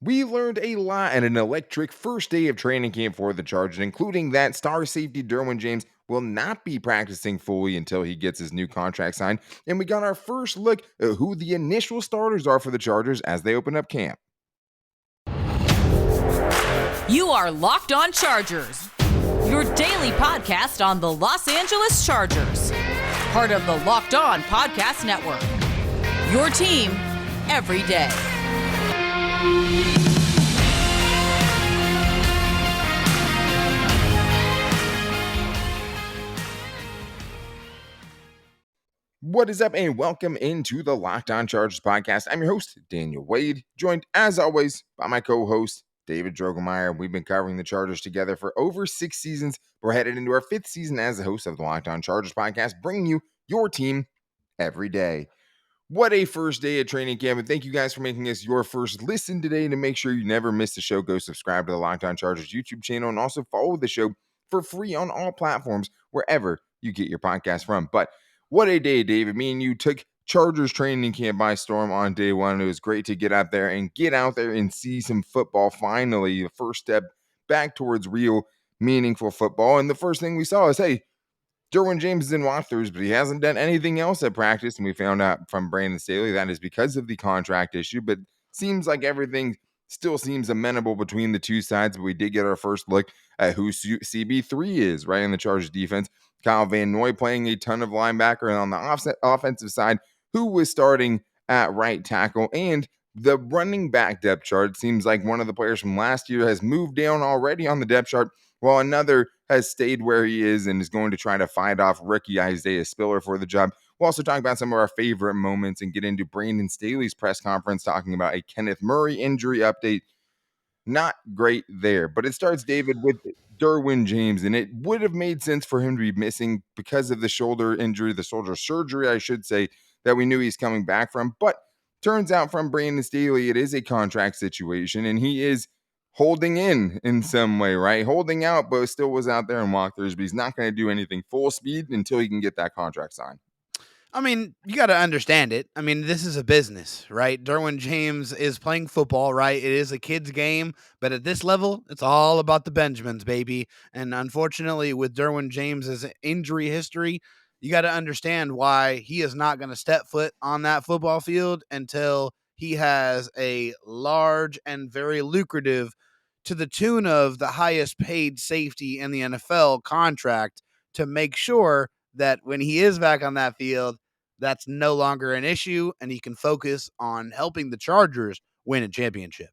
We learned a lot at an electric first day of training camp for the Chargers, including that star safety Derwin James will not be practicing fully until he gets his new contract signed. And we got our first look at who the initial starters are for the Chargers as they open up camp. You are Locked On Chargers, your daily podcast on the Los Angeles Chargers, part of the Locked On Podcast Network, your team every day. What is up, and welcome into the Locked On Chargers podcast. I'm your host, Daniel Wade, joined as always by my co-host, David Droegemeier. We've been covering the Chargers together for over 6 seasons. We're headed into our 5th season as the host of the Locked On Chargers podcast, bringing you your team every day. What a first day of training camp, and thank you guys for making us your first listen today. To make sure you never miss the show, go subscribe to the Locked On Chargers YouTube channel and also follow the show for free on all platforms wherever you get your podcast from. But what a day, David. Me and you took Chargers training camp by storm on day one. It was great to get out there and see some football finally. The first step back towards real, meaningful football. And the first thing we saw is, hey, Derwin James is in walkthroughs, but he hasn't done anything else at practice. And we found out from Brandon Staley that is because of the contract issue. But seems like everything still seems amenable between the two sides. But we did get our first look at who CB3 is, right, in the Chargers defense. Kyle Van Noy playing a ton of linebacker, and on the offensive side, who was starting at right tackle. And the running back depth chart seems like one of the players from last year has moved down already on the depth chart, while another has stayed where he is and is going to try to fight off rookie Isaiah Spiller for the job. We'll also talk about some of our favorite moments and get into Brandon Staley's press conference talking about a Kenneth Murray injury update. Not great there, but it starts, David, with Derwin James, and it would have made sense for him to be missing because of the shoulder injury, the shoulder surgery, I should say, that we knew he's coming back from. But turns out from Brandon Staley, it is a contract situation, and he is holding in some way, right? Holding out, but still was out there in walkthroughs, but he's not going to do anything full speed until he can get that contract signed. I mean, you got to understand it. I mean, this is a business, right? Derwin James is playing football, right? It is a kid's game, but at this level, it's all about the Benjamins, baby. And unfortunately, with Derwin James's injury history, you got to understand why he is not going to step foot on that football field until he has a large and very lucrative, to the tune of the highest paid safety in the NFL contract, to make sure that when he is back on that field, that's no longer an issue, and he can focus on helping the Chargers win a championship.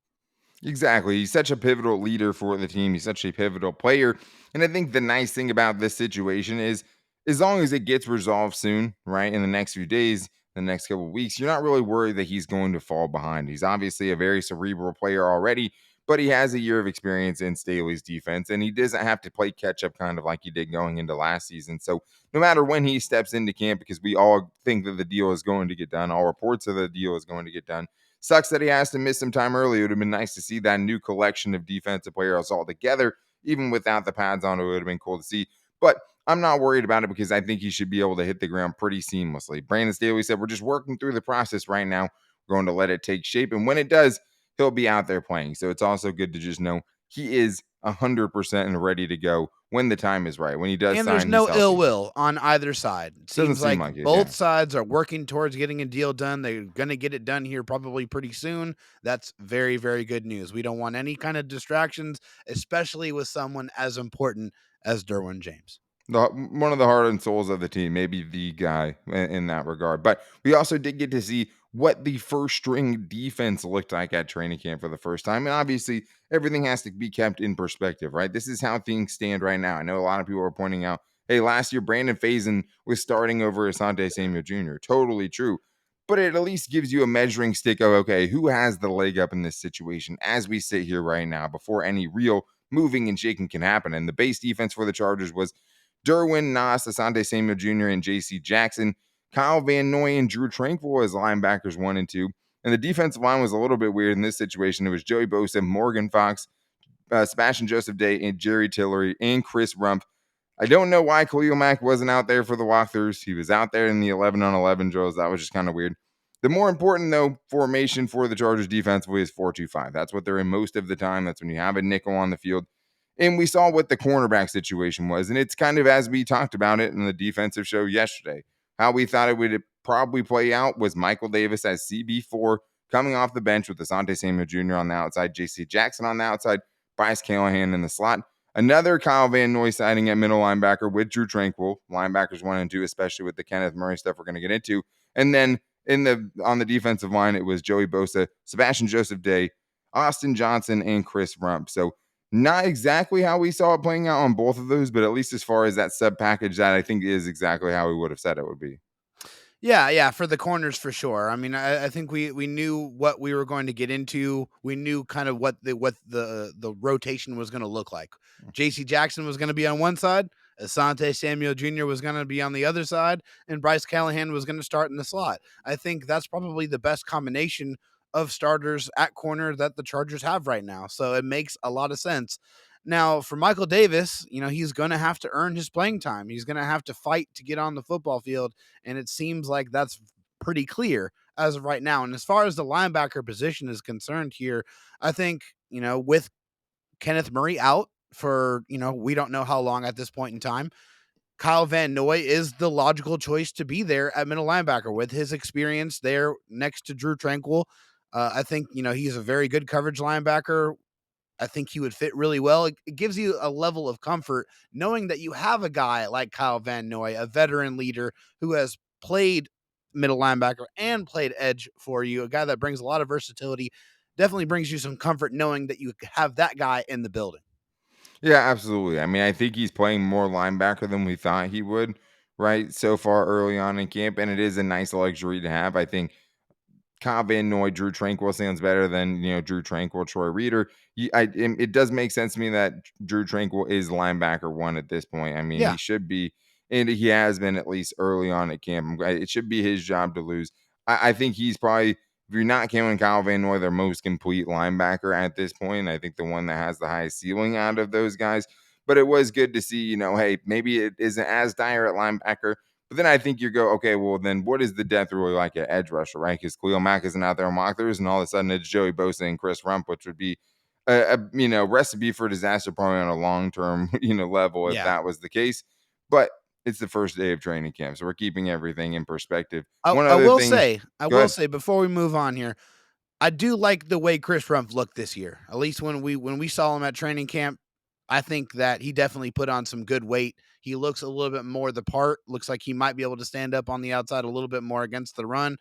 Exactly. He's such a pivotal leader for the team. He's such a pivotal player. And I think the nice thing about this situation is, as long as it gets resolved soon, right, in the next few days, the next couple of weeks, you're not really worried that he's going to fall behind. He's obviously a very cerebral player already, but he has a year of experience in Staley's defense, and he doesn't have to play catch up kind of like he did going into last season. So no matter when he steps into camp, because we all think that the deal is going to get done, all reports of the deal is going to get done. Sucks that he has to miss some time early. It would have been nice to see that new collection of defensive players all together, even without the pads on. It would have been cool to see. But I'm not worried about it because I think he should be able to hit the ground pretty seamlessly. Brandon Staley said, we're just working through the process right now. We're going to let it take shape. And when it does, he'll be out there playing. So it's also good to just know he is 100% and ready to go when the time is right. When he does and sign, there's no ill will on either side. It seems like both sides are working towards getting a deal done. They're going to get it done here probably pretty soon. That's very, very good news. We don't want any kind of distractions, especially with someone as important as Derwin James. One of the heart and souls of the team, maybe the guy in that regard. But we also did get to see what the first string defense looked like at training camp for the first time. And obviously, everything has to be kept in perspective, right? This is how things stand right now. I know a lot of people are pointing out, hey, last year, Brandon Faison was starting over Asante Samuel Jr. Totally true. But it at least gives you a measuring stick of, okay, who has the leg up in this situation as we sit here right now before any real moving and shaking can happen. And the base defense for the Chargers was Derwin, Nas, Asante Samuel Jr., and J.C. Jackson, Kyle Van Noy, and Drew Tranquil as linebackers 1 and 2. And the defensive line was a little bit weird in this situation. It was Joey Bosa, Morgan Fox, Sebastian Joseph Day, and Jerry Tillery, and Chris Rump. I don't know why Khalil Mack wasn't out there for the walkthroughs. He was out there in the 11-on-11 drills. That was just kind of weird. The more important, though, formation for the Chargers defensively is 4-2-5. That's what they're in most of the time. That's when you have a nickel on the field. And we saw what the cornerback situation was. And it's kind of as we talked about it in the defensive show yesterday. How we thought it would probably play out was Michael Davis as CB4 coming off the bench with Asante Samuel Jr. on the outside, J.C. Jackson on the outside, Bryce Callahan in the slot. Another Kyle Van Noy signing at middle linebacker with Drue Tranquill, linebackers 1 and 2, especially with the Kenneth Murray stuff we're going to get into. And then on the defensive line, it was Joey Bosa, Sebastian Joseph Day, Austin Johnson, and Chris Rump. So not exactly how we saw it playing out on both of those, but at least as far as that sub package, that I think is exactly how we would have said it would be. Yeah, for the corners for sure. I mean, I think we knew what we were going to get into. We knew kind of what the rotation was going to look like. J.C. Jackson was going to be on one side, Asante Samuel Jr. was going to be on the other side, and Bryce Callahan was going to start in the slot. I think that's probably the best combination of starters at corner that the Chargers have right now. So it makes a lot of sense. Now, for Michael Davis, he's going to have to earn his playing time. He's going to have to fight to get on the football field, and it seems like that's pretty clear as of right now. And as far as the linebacker position is concerned here, I think, with Kenneth Murray out for, we don't know how long at this point in time, Kyle Van Noy is the logical choice to be there at middle linebacker with his experience there next to Drue Tranquill. I think, he's a very good coverage linebacker. I think he would fit really well. It gives you a level of comfort knowing that you have a guy like Kyle Van Noy, a veteran leader who has played middle linebacker and played edge for you, a guy that brings a lot of versatility. Definitely brings you some comfort knowing that you have that guy in the building. Yeah, absolutely. I mean, I think he's playing more linebacker than we thought he would, right? So far early on in camp, and it is a nice luxury to have. I think Kyle Van Noy, Drue Tranquill sounds better than, Drue Tranquill, Troy Reeder. It does make sense to me that Drue Tranquill is linebacker 1 at this point. I mean, Yeah. he should be, and he has been at least early on at camp. It should be his job to lose. I think he's probably, if you're not counting Kyle Van Noy, their most complete linebacker at this point. I think the one that has the highest ceiling out of those guys. But it was good to see, hey, maybe it isn't as dire at linebacker. But then I think you go, okay, well, then what is the depth really like at edge rusher, right? Because Khalil Mack isn't out there on mockers, and all of a sudden it's Joey Bosa and Chris Rump, which would be a recipe for disaster probably on a long-term, level if that was the case. But it's the first day of training camp, so we're keeping everything in perspective. I One other will thing, say, go ahead. before we move on here, I do like the way Chris Rump looked this year. At least when we saw him at training camp, I think that he definitely put on some good weight. He looks a little bit more the part. Looks like he might be able to stand up on the outside a little bit more against the run.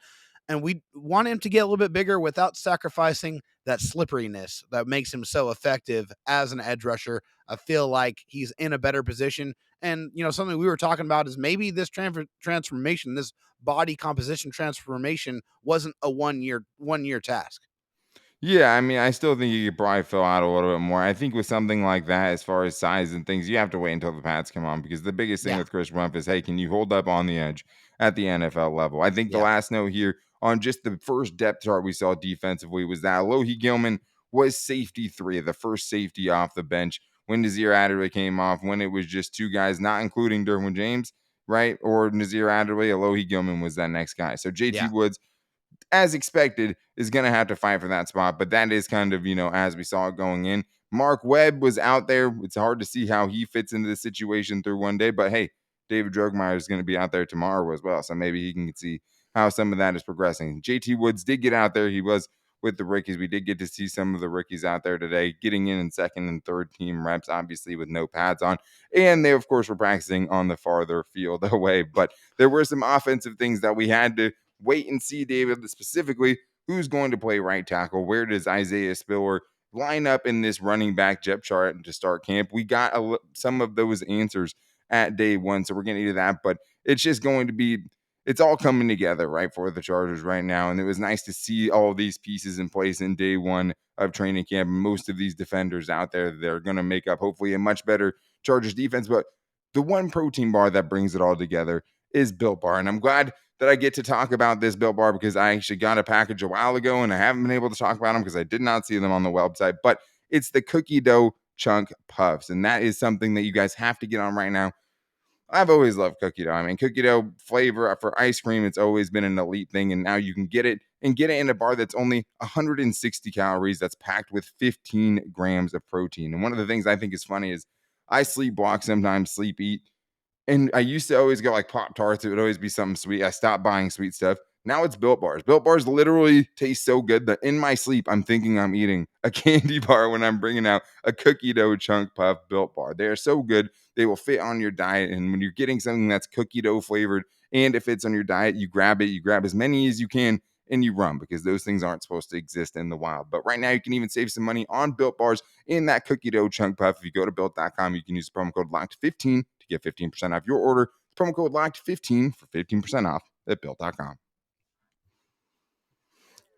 And we want him to get a little bit bigger without sacrificing that slipperiness that makes him so effective as an edge rusher. I feel like he's in a better position. And, something we were talking about is maybe this transformation, this body composition transformation wasn't a one year task. Yeah, I mean, I still think you could probably fill out a little bit more. I think with something like that, as far as size and things, you have to wait until the pads come on because the biggest thing Yeah. with Chris Rump is, hey, can you hold up on the edge at the NFL level? I think the Yeah. last note here on just the first depth chart we saw defensively was that Alohi Gilman was safety 3, the first safety off the bench when Nazir Adderley came off, when it was just 2 guys, not including Derwin James, right? Or Nazir Adderley, Alohi Gilman was that next guy. So JT Yeah. Woods, as expected, is going to have to fight for that spot. But that is kind of, as we saw it going in. Mark Webb was out there. It's hard to see how he fits into the situation through one day. But hey, David Droegemeier is going to be out there tomorrow as well. So maybe he can see how some of that is progressing. JT Woods did get out there. He was with the rookies. We did get to see some of the rookies out there today, getting in second and third team reps, obviously with no pads on. And they, of course, were practicing on the farther field away. But there were some offensive things that we had to wait and see, David, specifically who's going to play right tackle. Where does Isaiah Spiller line up in this running back depth chart to start camp? We got some of those answers at day 1, so we're getting into that. But it's just going to be, it's all coming together, right, for the Chargers right now. And it was nice to see all of these pieces in place in day 1 of training camp. Most of these defenders out there, they're going to make up hopefully a much better Chargers defense. But the one protein bar that brings it all together is Built Bar. And I'm glad that I get to talk about this Built Bar because I actually got a package a while ago and I haven't been able to talk about them because I did not see them on the website. But it's the cookie dough chunk puffs. And that is something that you guys have to get on right now. I've always loved cookie dough. I mean, cookie dough flavor for ice cream, it's always been an elite thing. And now you can get it in a bar that's only 160 calories, that's packed with 15 grams of protein. And one of the things I think is funny is I sleepwalk sometimes, sleep eat. And I used to always go like Pop Tarts. It would always be something sweet. I stopped buying sweet stuff. Now it's Built Bars. Built Bars literally taste so good that in my sleep, I'm thinking I'm eating a candy bar when I'm bringing out a cookie dough chunk puff Built Bar. They are so good. They will fit on your diet. And when you're getting something that's cookie dough flavored and if it's on your diet, you grab it. You grab as many as you can and you run, because those things aren't supposed to exist in the wild. But right now, you can even save some money on Built Bars in that cookie dough chunk puff. If you go to built.com, you can use the promo code LOCKED15 to get 15% off your order. Promo code LOCKED15 for 15% off at built.com.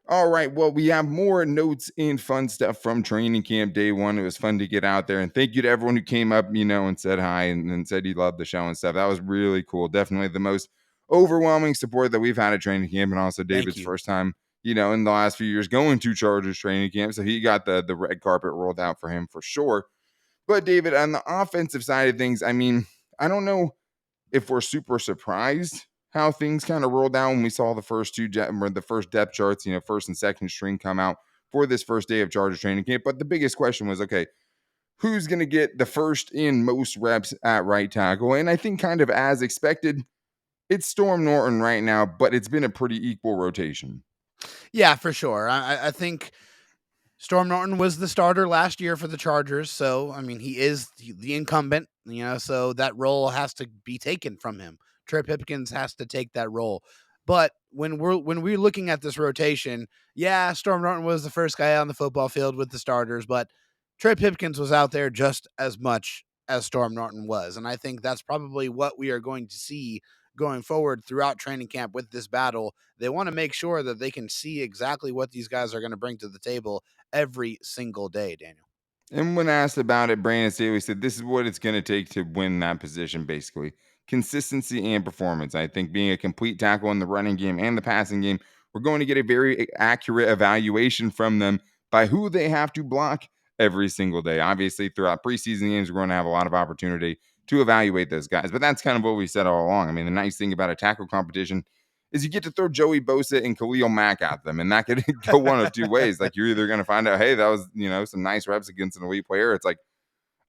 All right. Well, we have more notes and fun stuff from training camp day one. It was fun to get out there. And thank you to everyone who came up, and said hi and said he loved the show and stuff. That was really cool. Definitely the most overwhelming support that we've had at training camp. And also David's first time, in the last few years going to Chargers training camp. So he got the red carpet rolled out for him for sure. But David, on the offensive side of things, I mean, I don't know if we're super surprised how things kind of rolled down when we saw the first the first depth charts, first and second string come out for this first day of Chargers training camp. But the biggest question was, okay, who's going to get the first and most reps at right tackle? And I think kind of as expected, it's Storm Norton right now, but it's been a pretty equal rotation. Yeah, for sure. I think Storm Norton was the starter last year for the Chargers. So, I mean, he is the incumbent, so that role has to be taken from him. Trey Pipkins has to take that role. But when we're looking at this rotation, yeah, Storm Norton was the first guy on the football field with the starters, but Trey Pipkins was out there just as much as Storm Norton was. And I think that's probably what we are going to see going forward throughout training camp with this battle. They want to make sure that they can see exactly what these guys are going to bring to the table every single day, Daniel. And when asked about it, Brandon Staley said this is what it's going to take to win that position, basically. Consistency and performance. I think being a complete tackle in the running game and the passing game, we're going to get a very accurate evaluation from them by who they have to block every single day. Obviously, throughout preseason games, we're going to have a lot of opportunity to evaluate those guys. But that's kind of what we said all along. I mean, the nice thing about a tackle competition is you get to throw Joey Bosa and Khalil Mack at them, and that could go one of two ways. Like, you're either going to find out, hey, that was, some nice reps against an elite player. It's like,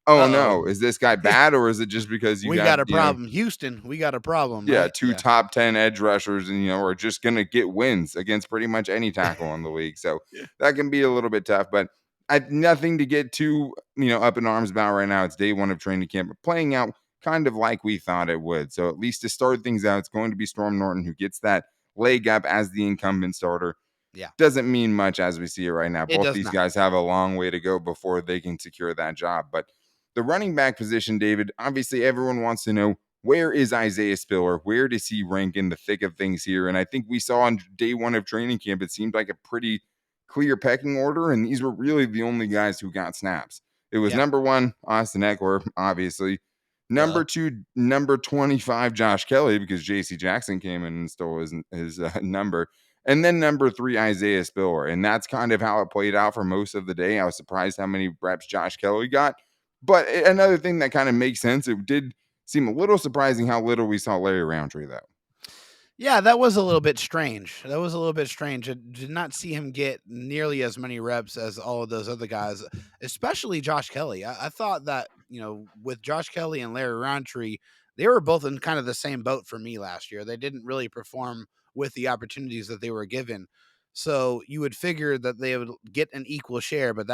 oh no, is this guy bad, or is it just because we got a problem? Houston, we got a problem. Yeah, right? two top 10 edge rushers, and are just going to get wins against pretty much any tackle in the league. So that can be a little bit tough, but nothing to get too up in arms about right now. It's day one of training camp, but playing out kind of like we thought it would. So at least to start things out, it's going to be Storm Norton who gets that leg up as the incumbent starter. Yeah. Doesn't mean much as we see it right now. Both these not. guys have a long way to go before they can secure that job. But the running back position, David, obviously everyone wants to know, where is Isaiah Spiller? Where does he rank in the thick of things here? And I think we saw on day one of training camp, it seemed like a pretty clear pecking order. And these were really the only guys who got snaps. It was number one, Austin Eckler, obviously. Number two, number 25, Josh Kelly, because J.C. Jackson came in and stole his number. And then number three, Isaiah Spiller. And that's kind of how it played out for most of the day. I was surprised how many reps Josh Kelly got. But another thing that kind of makes sense, it did seem a little surprising how little we saw Larry Roundtree, though. Yeah, that was a little bit strange. I did not see him get nearly as many reps as all of those other guys, especially Josh Kelly. I thought that, with Josh Kelly and Larry Roundtree, they were both in kind of the same boat for me last year. They didn't really perform with the opportunities that they were given. So you would figure that they would get an equal share, but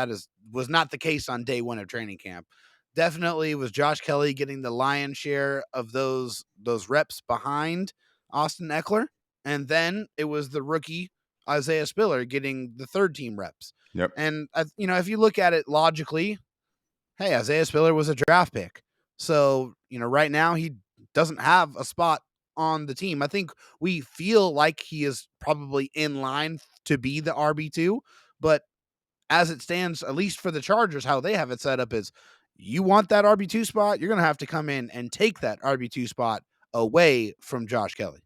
was not the case on day one of training camp. Definitely was Josh Kelly getting the lion's share of those reps behind Austin Eckler, and then it was the rookie Isaiah Spiller getting the third team reps. Yep. And if you look at it logically, hey, Isaiah Spiller was a draft pick. So, right now he doesn't have a spot on the team. I think we feel like he is probably in line to be the RB2, but as it stands, at least for the Chargers, how they have it set up is, you want that RB2 spot, you're going to have to come in and take that RB2 spot away from Josh Kelly.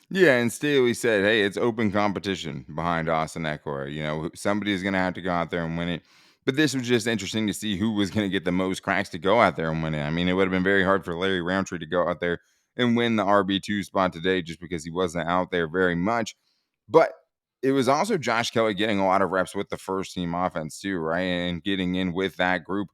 Yeah, and Staley said, hey, it's open competition behind Austin Eckler. Somebody's going to have to go out there and win it. But this was just interesting to see who was going to get the most cracks to go out there and win it. I mean, it would have been very hard for Larry Roundtree to go out there and win the RB2 spot today just because he wasn't out there very much. But it was also Josh Kelly getting a lot of reps with the first team offense too, right? And getting in with that group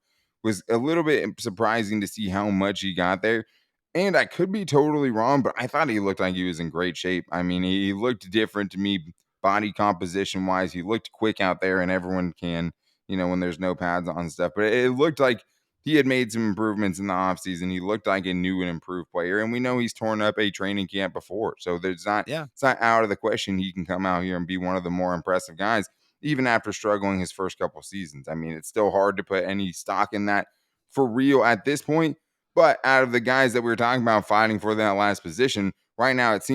was a little bit surprising to see how much he got there. And I could be totally wrong, but I thought he looked like he was in great shape. I mean, he looked different to me body composition wise. He looked quick out there, and everyone can, when there's no pads on and stuff. But it looked like he had made some improvements in the offseason. He looked like a new and improved player. And we know he's torn up a training camp before. So it's not out of the question he can come out here and be one of the more impressive guys, even after struggling his first couple seasons. I mean, it's still hard to put any stock in that for real at this point. But out of the guys that we were talking about fighting for that last position, right now it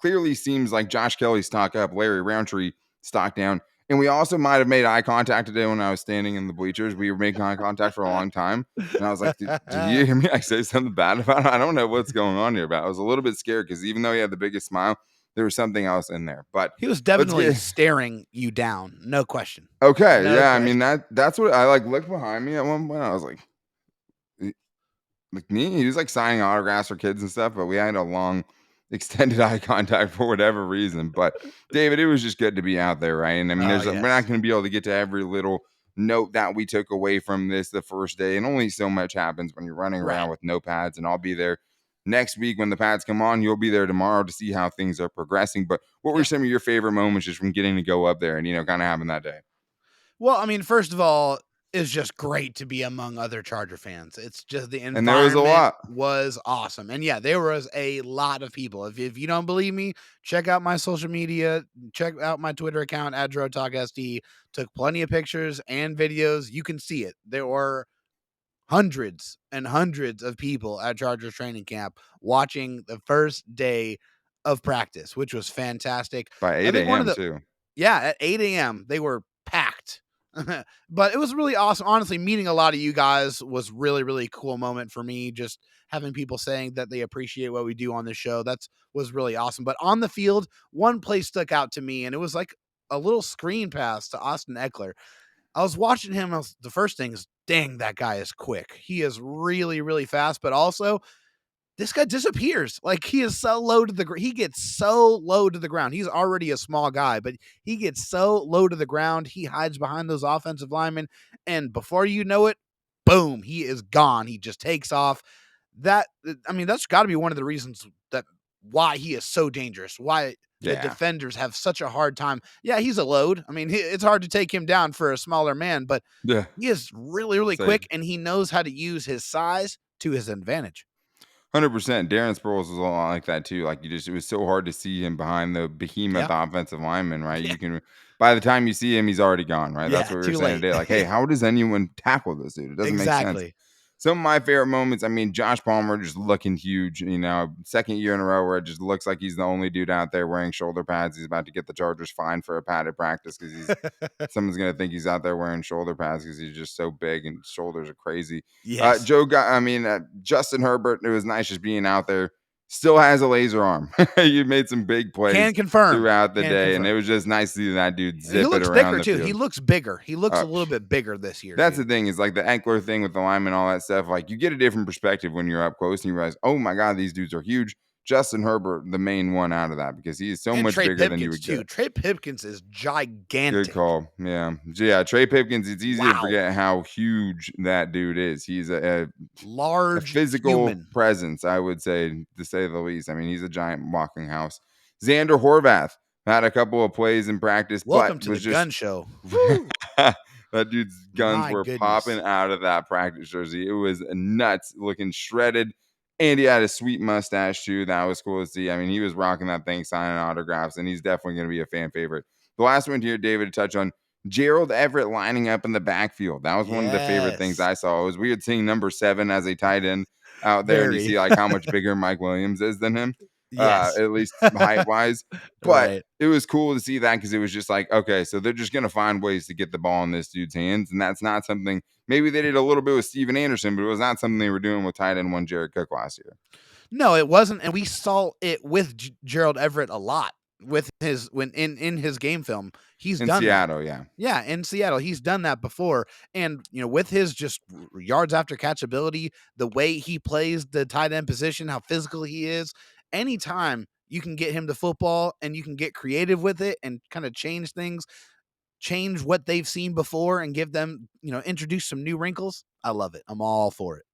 clearly seems like Josh Kelly stock up, Larry Roundtree stock down. And we also might have made eye contact today when I was standing in the bleachers. We were making eye contact for a long time. And I was like, did you hear me? I say something bad about it. I don't know what's going on here, but I was a little bit scared because even though he had the biggest smile, there was something else in there. But he was definitely staring you down. No question. Okay. No question. I mean, that's what I looked behind me at one point. I was like me, he was signing autographs for kids and stuff, but we had a long extended eye contact for whatever reason. But David, it was just good to be out there, right? And I mean, we're not going to be able to get to every little note that we took away from this the first day, and only so much happens when you're running around with no pads. And I'll be there next week when the pads come on. You'll be there tomorrow to see how things are progressing. But what were some of your favorite moments just from getting to go up there and kind of having that day? Well, I mean, first of all, it's just great to be among other Charger fans. It's just the environment, and there was a lot. Was awesome. And yeah, there was a lot of people. If you don't believe me, check out my social media, check out my Twitter account at DroTalkSD. Took plenty of pictures and videos. You can see it. There were hundreds and hundreds of people at Chargers training camp watching the first day of practice, which was fantastic. By 8 a.m. too. Yeah, at 8 a.m. they were packed. But it was really awesome. Honestly, meeting a lot of you guys was really, really cool moment for me. Just having people saying that they appreciate what we do on the show. Was really awesome. But on the field, one play stuck out to me, and it was like a little screen pass to Austin Ekeler. I was watching him. The first thing is, dang, that guy is quick. He is really, really fast, but also this guy disappears. He is so low to the ground. He gets so low to the ground. He's already a small guy, but he gets so low to the ground. He hides behind those offensive linemen. And before you know it, boom, he is gone. He just takes off. That's got to be one of the reasons why he is so dangerous. Why the defenders have such a hard time. Yeah, he's a load. I mean, it's hard to take him down for a smaller man, but he is really, really quick, and he knows how to use his size to his advantage. 100%. Darren Sproles was a lot like that too. It was so hard to see him behind the behemoth offensive lineman, right? Yeah. By the time you see him, he's already gone, right? That's what we were saying today. Hey, how does anyone tackle this dude? It doesn't make sense. Some of my favorite moments, I mean, Josh Palmer just looking huge, second year in a row where it just looks like he's the only dude out there wearing shoulder pads. He's about to get the Chargers fined for a padded practice because someone's going to think he's out there wearing shoulder pads because he's just so big and shoulders are crazy. Yes. Justin Herbert, it was nice just being out there. Still has a laser arm. You made some big plays throughout the day, and it was just nice to see that dude zip it around the field. He looks bigger. He looks a little bit bigger this year. That's the thing is the Ekeler thing with the linemen, all that stuff. You get a different perspective when you're up close and you realize, oh my God, these dudes are huge. Justin Herbert, the main one out of that because he is so much bigger than you would get. Trey Pipkins is gigantic. Good call. Yeah. So yeah, Trey Pipkins, it's easy to forget how huge that dude is. He's a large physical presence, I would say, to say the least. I mean, he's a giant walking house. Xander Horvath had a couple of plays in practice. Welcome to the gun show. That dude's guns were popping out of that practice jersey. It was nuts, looking shredded. And he had a sweet mustache, too. That was cool to see. I mean, he was rocking that thing, signing autographs, and he's definitely going to be a fan favorite. The last one here, David, to touch on, Gerald Everett lining up in the backfield. That was one of the favorite things I saw. It was weird seeing number 7 as a tight end out there, and you see how much bigger Mike Williams is than him. At least height-wise. But it was cool to see that because it was just okay, so they're just going to find ways to get the ball in this dude's hands, and that's not something – maybe they did a little bit with Steven Anderson, but it was not something they were doing with tight end one Jared Cook last year. No, it wasn't, and we saw it with Gerald Everett a lot. with his in his game film. He's in done that. Seattle, yeah. Yeah, in Seattle, he's done that before. And, with his just yards after catchability, the way he plays the tight end position, how physical he is, anytime you can get him to football and you can get creative with it and kind of change things, change what they've seen before and give them, introduce some new wrinkles. I love it. I'm all for it.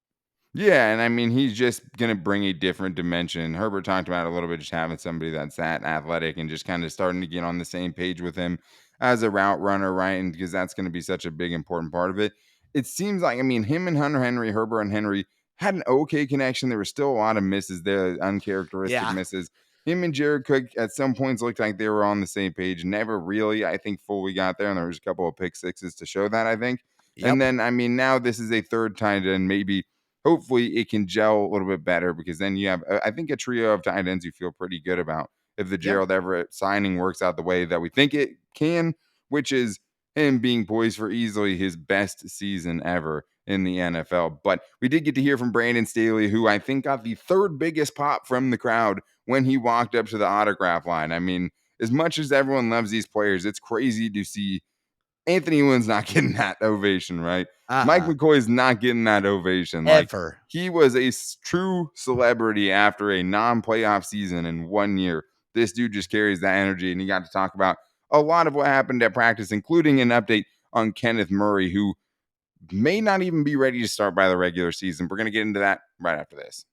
Yeah, and I mean, he's just going to bring a different dimension. Herbert talked about it a little bit, just having somebody that's that athletic and just kind of starting to get on the same page with him as a route runner, right? And because that's going to be such a big, important part of it. It seems like, I mean, him and Hunter Henry, Herbert and Henry had an okay connection. There were still a lot of misses there, uncharacteristic Yeah. misses. Him and Jared Cook at some points looked like they were on the same page. Never really, I think, fully got there. And there was a couple of pick sixes to show that, I think. And Yep. then, I mean, now this is a third tight end, maybe. Hopefully it can gel a little bit better because then you have, I think, a trio of tight ends you feel pretty good about if the Yeah. Gerald Everett signing works out the way that we think it can, which is him being poised for easily his best season ever in the NFL. But we did get to hear from Brandon Staley, who I think got the third biggest pop from the crowd when he walked up to the autograph line. I mean, as much as everyone loves these players, it's crazy to see Anthony Lynn's not getting that ovation, right? Mike McCoy's not getting that ovation. Like, Ever. he was a true celebrity after a non-playoff season in 1 year. This dude just carries that energy, and he got to talk about a lot of what happened at practice, including an update on Kenneth Murray, who may not even be ready to start by the regular season. We're going to get into that right after this.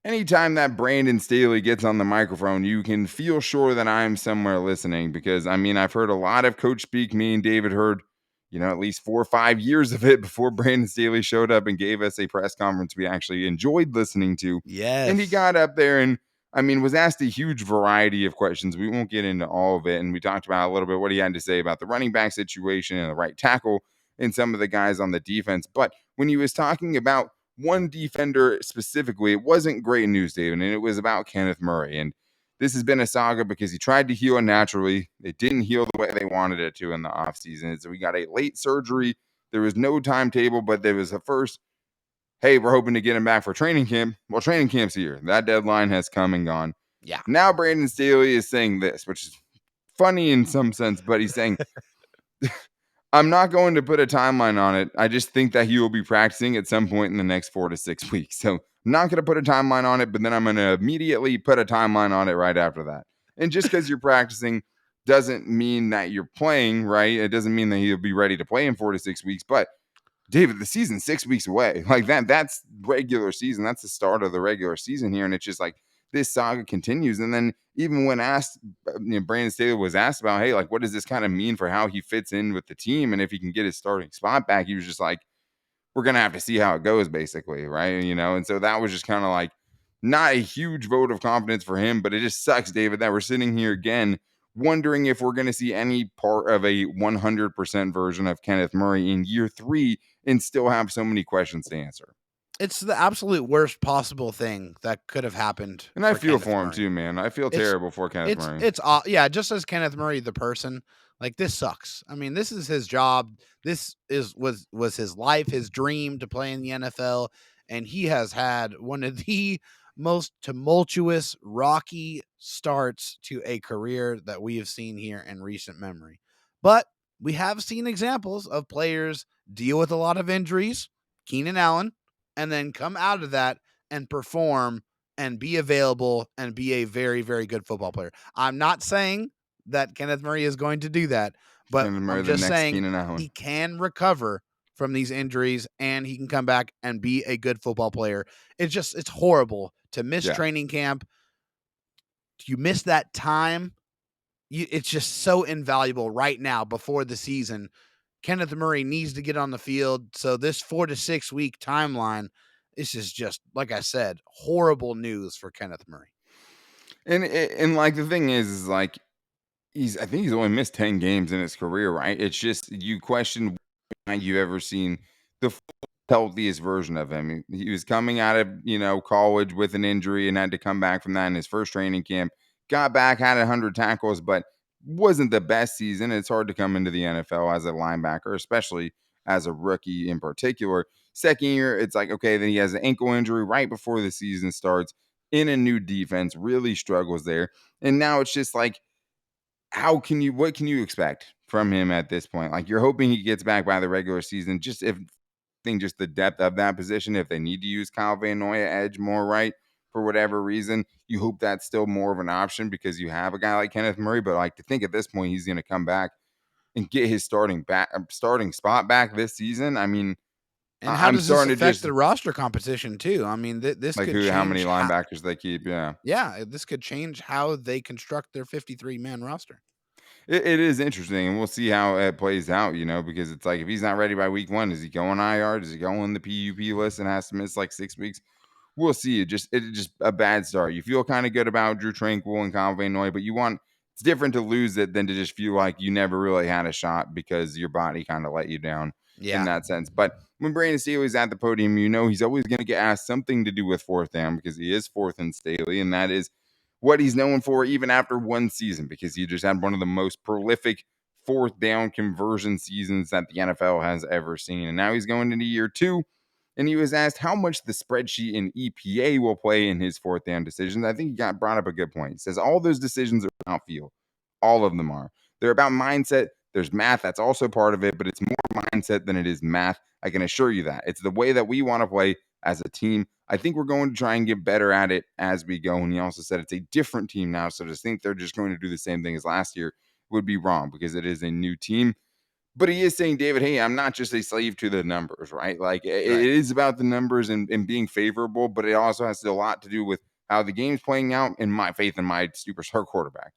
Anytime that Brandon Staley gets on the microphone, you can feel sure that I'm somewhere listening because, I mean, I've heard a lot of coach speak. Me and David heard, at least 4 or 5 years of it before Brandon Staley showed up and gave us a press conference we actually enjoyed listening to. Yes. And he got up there and, I mean, was asked a huge variety of questions. We won't get into all of it. And we talked about a little bit what he had to say about the running back situation and the right tackle and some of the guys on the defense. But when he was talking about one defender specifically, it wasn't great news, David, and it was about Kenneth Murray. And this has been a saga because he tried to heal naturally. It didn't heal the way they wanted it to in the offseason. So we got a late surgery. There was no timetable, but there was a first, hey, we're hoping to get him back for training camp. Well, training camp's here. That deadline has come and gone. Yeah. Now Brandon Staley is saying this, which is funny in some sense, but he's saying, I'm not going to put a timeline on it. I just think that he will be practicing at some point in the next 4 to 6 weeks. So I'm not going to put a timeline on it, but then I'm going to immediately put a timeline on it right after that. And just because you're practicing doesn't mean that you're playing, right? It doesn't mean that he'll be ready to play in 4 to 6 weeks. But David, the season's 6 weeks away. Like that's regular season. That's the start of the regular season here. And it's just like this saga continues. And then even when asked, Brandon Staley was asked about, hey, like, what does this kind of mean for how he fits in with the team? And if he can get his starting spot back, he was just like, we're going to have to see how it goes, basically. Right. And so that was just kind of like not a huge vote of confidence for him, but it just sucks, David, that we're sitting here again wondering if we're going to see any part of a 100% version of Kenneth Murray in year 3 and still have so many questions to answer. It's the absolute worst possible thing that could have happened. And I feel Kenneth for him Murray. too, man. I feel terrible for Kenneth Murray. Yeah, just as Kenneth Murray, the person, like, this sucks. I mean, this is his job. This was his life, his dream to play in the NFL. And he has had one of the most tumultuous, rocky starts to a career that we have seen here in recent memory. But we have seen examples of players deal with a lot of injuries, Keenan Allen, and then come out of that and perform and be available and be a very, very good football player. I'm not saying that Kenneth Murray is going to do that, but I'm just saying he can recover from these injuries and he can come back and be a good football player. It's horrible to miss training camp. You miss that time. It's just so invaluable right now before the season. Kenneth Murray needs to get on the field. So this 4 to 6 week timeline, this is just, like I said, horrible news for Kenneth Murray. And like the thing is like I think he's only missed 10 games in his career, right? It's just you question why you've ever seen the healthiest version of him. He was coming out of, college with an injury and had to come back from that in his first training camp. Got back, had 100 tackles, but wasn't the best season. It's hard to come into the NFL as a linebacker, especially as a rookie in particular. Second year, it's like, okay, then he has an ankle injury right before the season starts. in a new defense, really struggles there. And now it's just like, what can you expect from him at this point? Like, you're hoping he gets back by the regular season. Just just the depth of that position. If they need to use Kyle Van Noy at edge more, right, for whatever reason, you hope that's still more of an option because you have a guy like Kenneth Murray. But like, to think at this point he's going to come back and get his starting spot back this season. I mean, And how I'm does this starting to affect just the roster competition too? I mean, this like could how many change linebackers they keep. yeah, this could change how they construct their 53-man roster. It is interesting, and we'll see how it plays out, because it's like, if he's not ready by week 1, is he going IR? Does he go on the PUP list and has to miss like 6 weeks? We'll see. It's just a bad start. You feel kind of good about Drew Tranquil and Kyle Van Noy, but it's different to lose it than to just feel like you never really had a shot because your body kind of let you down in Yeah. that sense. But when Brandon Staley's at the podium, he's always going to get asked something to do with fourth down because he is fourth and Staley, and that is what he's known for even after one season, because he just had one of the most prolific fourth down conversion seasons that the NFL has ever seen. And now he's going into year 2, and he was asked how much the spreadsheet and EPA will play in his fourth down decisions. I think he brought up a good point. He says all those decisions are about feel. All of them are. They're about mindset. There's math. That's also part of it, but it's more mindset than it is math. I can assure you that. It's the way that we want to play as a team. I think we're going to try and get better at it as we go. And he also said it's a different team now. So to think they're just going to do the same thing as last year would be wrong because it is a new team. But he is saying, David, hey, I'm not just a slave to the numbers, right? Like, it is about the numbers and being favorable, but it also has a lot to do with how the game's playing out and my faith in my superstar quarterback.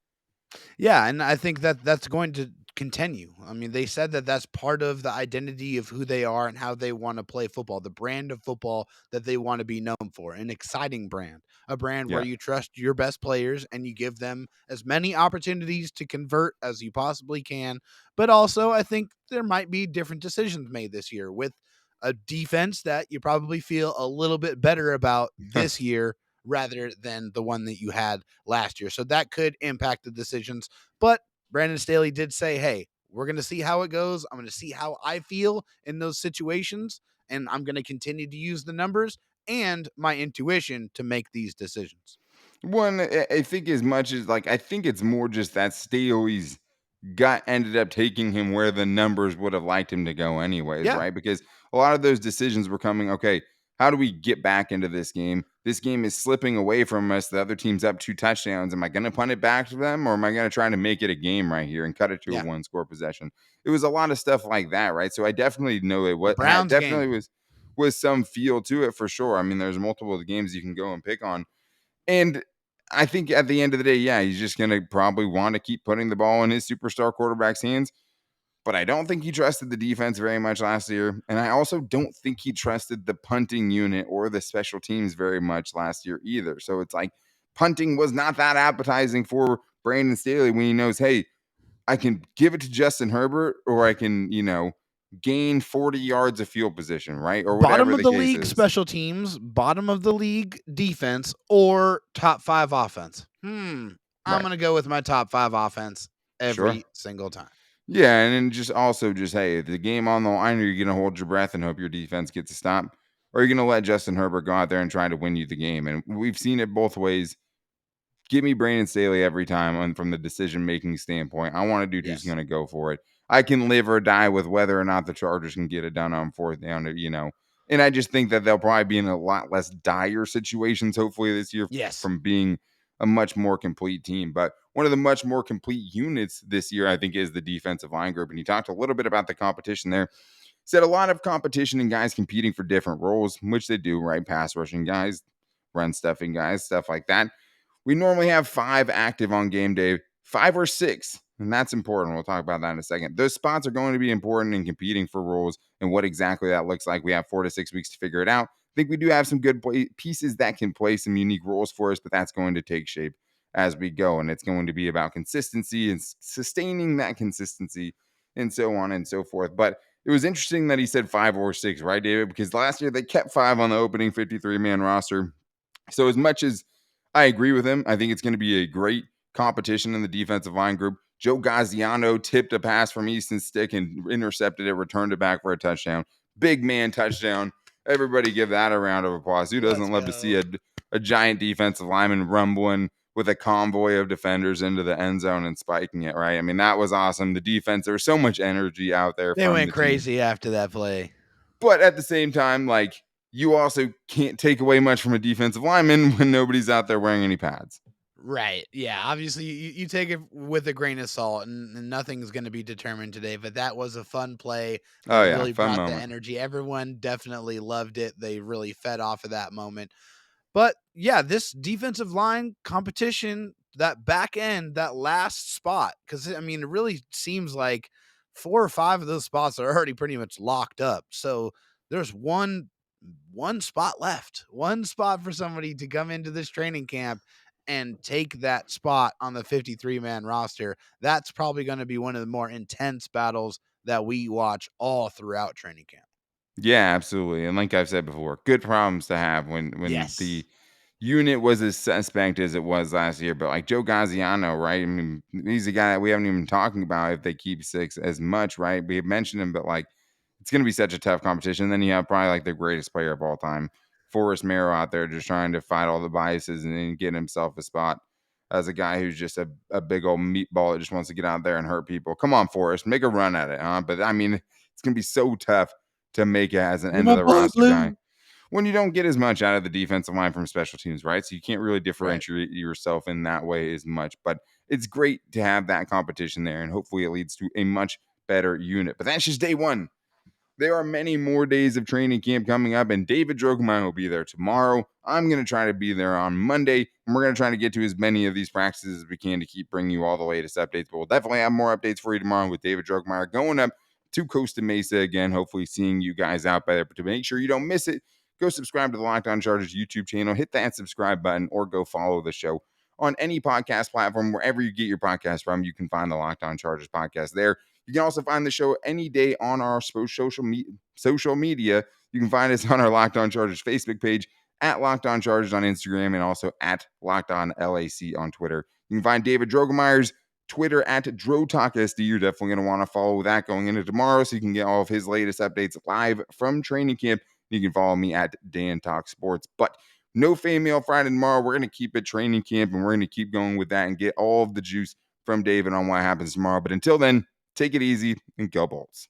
Yeah, and I think that that's going to continue. I mean, they said that that's part of the identity of who they are and how they want to play football, the brand of football that they want to be known for, an exciting brand, a brand where Yeah. you trust your best players and you give them as many opportunities to convert as you possibly can. But also, I think there might be different decisions made this year with a defense that you probably feel a little bit better about this year rather than the one that you had last year. So that could impact the decisions. But Brandon Staley did say, hey, we're going to see how it goes. I'm going to see how I feel in those situations. And I'm going to continue to use the numbers and my intuition to make these decisions. One, I think as much as I think it's more just that Staley's gut ended up taking him where the numbers would have liked him to go anyways, Yeah. right? Because a lot of those decisions were coming, okay, how do we get back into this game? This game is slipping away from us. The other team's up 2 touchdowns. Am I going to punt it back to them, or am I going to try to make it a game right here and cut it to a Yeah. 1-score possession? It was a lot of stuff like that, right? So I definitely know The Browns definitely game. was some feel to it for sure. I mean, there's multiple games you can go and pick on. And I think at the end of the day, yeah, he's just going to probably want to keep putting the ball in his superstar quarterback's hands. But I don't think he trusted the defense very much last year. And I also don't think he trusted the punting unit or the special teams very much last year either. So it's like punting was not that appetizing for Brandon Staley when he knows, hey, I can give it to Justin Herbert, or I can, gain 40 yards of field position, right? Or Bottom whatever of the the case league is. special teams, bottom of the league defense, or top 5 offense. I'm Right. going to go with my top 5 offense Sure. every single time. Yeah, and then just hey, the game on the line, are you going to hold your breath and hope your defense gets a stop? Or are you going to let Justin Herbert go out there and try to win you the game? And we've seen it both ways. Give me Brandon Staley every time, and from the decision-making standpoint, I want a dude who's Yes. going to go for it. I can live or die with whether or not the Chargers can get it done on fourth down, And I just think that they'll probably be in a lot less dire situations, hopefully, this year Yes. from being a much more complete team. But one of the much more complete units this year, I think, is the defensive line group. And he talked a little bit about the competition there. Said a lot of competition and guys competing for different roles, which they do, right? Pass rushing guys, run stuffing guys, stuff like that. We normally have 5 active on game day, 5 or 6, and that's important. We'll talk about that in a second. Those spots are going to be important in competing for roles, and what exactly that looks like. We have 4 to 6 weeks to figure it out. I think we do have some good pieces that can play some unique roles for us, but that's going to take shape as we go, and it's going to be about consistency and sustaining that consistency and so on and so forth. But it was interesting that he said 5 or 6, right, David? Because last year they kept 5 on the opening 53-man roster. So as much as I agree with him, I think it's going to be a great competition in the defensive line group. Joe Gaziano tipped a pass from Easton's stick and intercepted it, returned it back for a touchdown. Big man touchdown. Everybody give that a round of applause. Who doesn't Let's love to see go. a giant defensive lineman rumbling with a convoy of defenders into the end zone and spiking it, right? I mean, that was awesome. The defense, there was so much energy out there They from went the team. crazy after that play. But at the same time, like, you also can't take away much from a defensive lineman when nobody's out there wearing any pads. Right. Yeah. Obviously, you take it with a grain of salt, and nothing's going to be determined today. But that was a fun play Oh, that yeah, really fun brought the moment. energy. Everyone definitely loved it. They really fed off of that moment. But yeah, this defensive line competition, that back end, that last spot, because I mean, it really seems like 4 or 5 of those spots are already pretty much locked up. So there's one spot left, one spot for somebody to come into this training camp and take that spot on the 53-man roster. That's probably going to be one of the more intense battles that we watch all throughout training camp. Yeah, absolutely. And like I've said before, good problems to have when the Yes. unit was as suspect as it was last year. But like Joe Gaziano, right? I mean, he's a guy that we haven't even talking about if they keep 6 as much, right? We have mentioned him, but like it's going to be such a tough competition. Then you have probably like the greatest player of all time, Forrest Merrill, out there just trying to fight all the biases and then get himself a spot as a guy who's just a big old meatball that just wants to get out there and hurt people. Come on, Forrest, make a run at it, huh? But I mean, it's going to be so tough to make it as an Where end of my the bullet roster guy blue? when you don't get as much out of the defensive line from special teams, right? So you can't really Right. differentiate yourself in that way as much. But it's great to have that competition there, and hopefully it leads to a much better unit. But that's just day one. There are many more days of training camp coming up, and David Droegemeier will be there tomorrow. I'm going to try to be there on Monday, and we're going to try to get to as many of these practices as we can to keep bringing you all the latest updates. But we'll definitely have more updates for you tomorrow with David Droegemeier going up to Costa Mesa again, hopefully seeing you guys out by there. But to make sure you don't miss it, go subscribe to the Locked On Chargers YouTube channel, hit that subscribe button, or go follow the show on any podcast platform. Wherever you get your podcast from, you can find the Locked On Chargers podcast there. You can also find the show any day on our social media. You can find us on our Locked On Chargers Facebook page, at Locked On Chargers on Instagram, and also at Locked On LAC on Twitter. You can find David Droegemeier's Twitter at DroTalkSD. You're definitely going to want to follow that going into tomorrow so you can get all of his latest updates live from training camp. You can follow me at Dan Talk Sports. But no Fan Mail Friday tomorrow. We're going to keep it training camp, and we're going to keep going with that and get all of the juice from David on what happens tomorrow. But until then, take it easy and go Bolts.